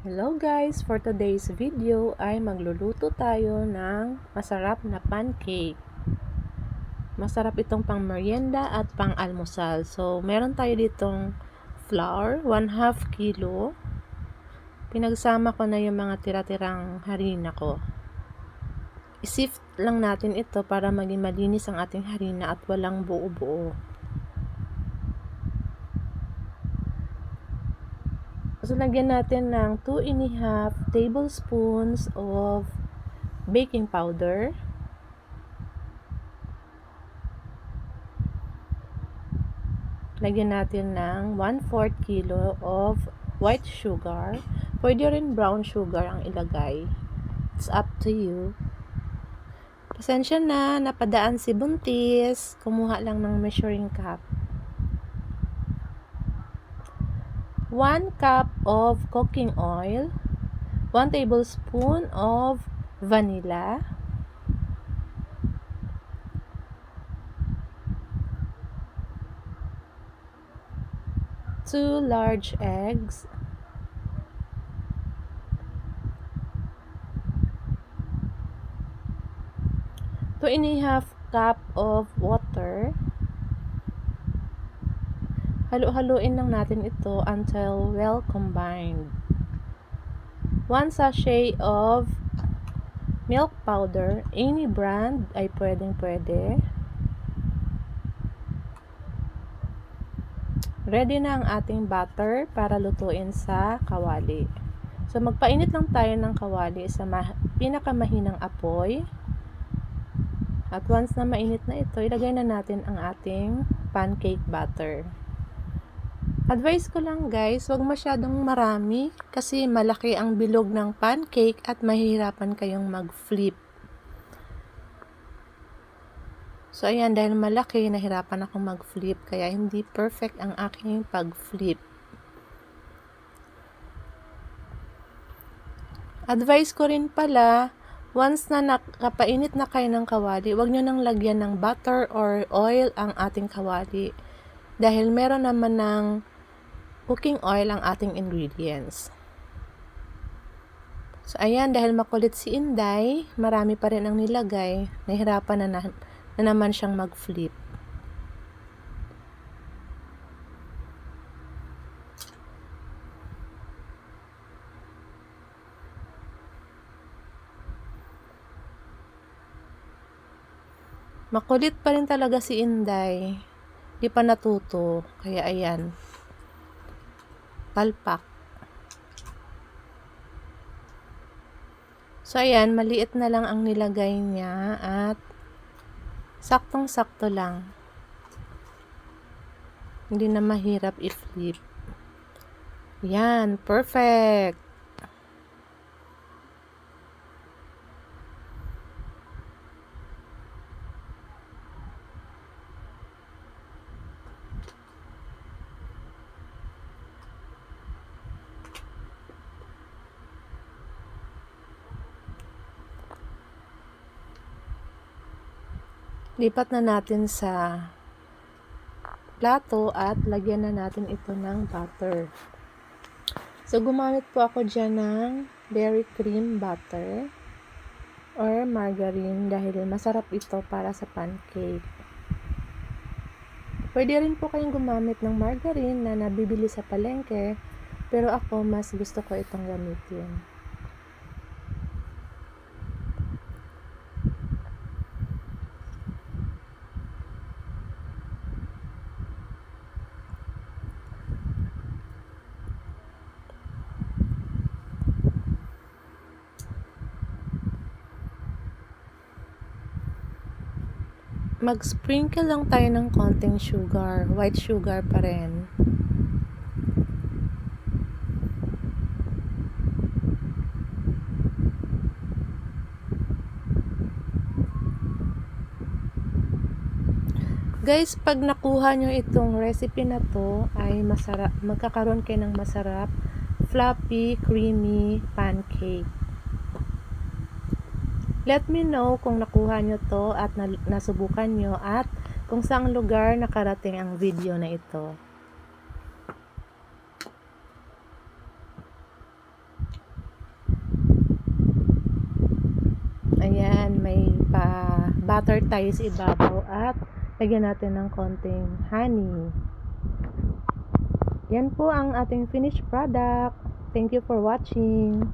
Hello guys! For today's video ay magluluto tayo ng masarap na pancake. Masarap itong pang merienda at pang almusal. So, meron tayo ditong flour, 1/2 kilo. Pinagsama ko na yung mga tira-tirang harina ko. I-sift lang natin ito para maging malinis ang ating harina at walang buo-buo. So, lagyan natin ng 2½ tablespoons of baking powder. Lagyan natin ng 1/4 kilo of white sugar. Pwede rin brown sugar ang ilagay. It's up to you. Pasensya na, napadaan si Buntis. Kumuha lang ng measuring cup. 1 cup of cooking oil. 1 tablespoon of vanilla. 2 large eggs. 2½ cup of water. Halu-haluin lang natin ito until well combined. 1 sachet of milk powder, any brand ay pwedeng-pwede. Ready na ang ating butter para lutuin sa kawali. So, magpainit lang tayo ng kawali sa pinakamahinang apoy. At once na mainit na ito, ilagay na natin ang ating pancake batter. Advice ko lang guys, huwag masyadong marami kasi malaki ang bilog ng pancake at mahihirapan kayong mag-flip. So ayan, dahil malaki, nahirapan akong mag-flip kaya hindi perfect ang aking pag-flip. Advice ko rin pala, once na nakapainit na kayo ng kawali, huwag nyo nang lagyan ng butter or oil ang ating kawali. Dahil meron naman ng cooking oil ang ating ingredients. So, ayan, dahil makulit si Inday, marami pa rin ang nilagay. Nahirapan na naman siyang mag-flip. Makulit pa rin talaga si Inday. Di pa natuto. Kaya ayan. Palpak. So, ayan, maliit na lang ang nilagay niya at saktong-sakto lang. Hindi na mahirap i-flip. Yan, perfect. Lipat na natin sa plato at lagyan na natin ito ng butter. So, gumamit po ako dyan ng dairy cream butter or margarine dahil masarap ito para sa pancake. Pwede rin po kayong gumamit ng margarine na nabibili sa palengke, pero ako mas gusto ko itong gamitin. Mag-sprinkle lang tayo ng konting sugar, white sugar pa rin. Guys, pag nakuha nyo itong recipe na to, ay masarap, magkakaroon kayo ng masarap, fluffy, creamy pancake. Let me know kung nakuha nyo to at nasubukan nyo at kung saang lugar nakarating ang video na ito. may pa-butter tayo sa ibabaw at lagyan natin ng konting honey. Yan po ang ating finished product. Thank you for watching.